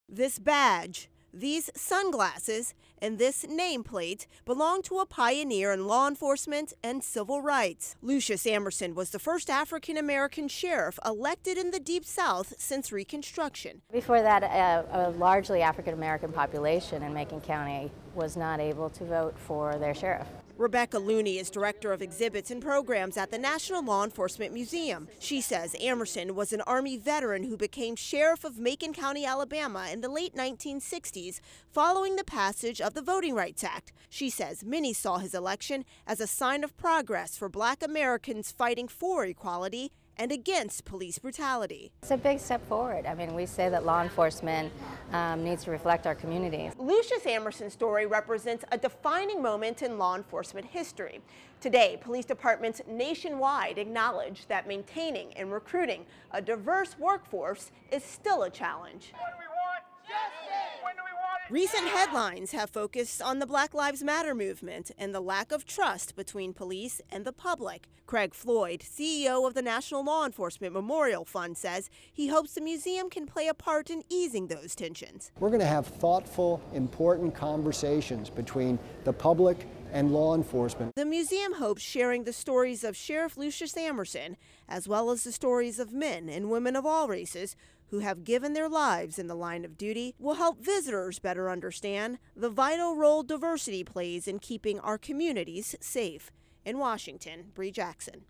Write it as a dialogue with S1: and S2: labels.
S1: This badge, these sunglasses, and this nameplate belong to a pioneer in law enforcement and civil rights. Lucius Amerson was the first African-American sheriff elected in the Deep South since Reconstruction.
S2: Before that, a largely African-American population in Macon County was not able to vote for their sheriff.
S1: Rebecca Looney is director of exhibits and programs at the National Law Enforcement Museum. She says Amerson was an Army veteran who became sheriff of Macon County, Alabama in the late 1960s following the passage of the Voting Rights Act. She says many saw his election as a sign of progress for Black Americans fighting for equality and against police brutality.
S2: It's a big step forward. I mean, we say that law enforcement needs to reflect our communities.
S1: Lucius Amerson's story represents a defining moment in law enforcement history. Today, police departments nationwide acknowledge that maintaining and recruiting a diverse workforce is still a challenge.
S3: What do we want? Justice! When do we want it?
S1: Recent headlines have focused on the Black Lives Matter movement and the lack of trust between police and the public. Craig Floyd, CEO of the National Law Enforcement Memorial Fund, says he hopes the museum can play a part in easing those tensions.
S4: We're going to have thoughtful, important conversations between the public and law enforcement.
S1: The museum hopes sharing the stories of Sheriff Lucius Amerson, as well as the stories of men and women of all races who have given their lives in the line of duty, will help visitors better understand the vital role diversity plays in keeping our communities safe. In Washington, Bree Jackson.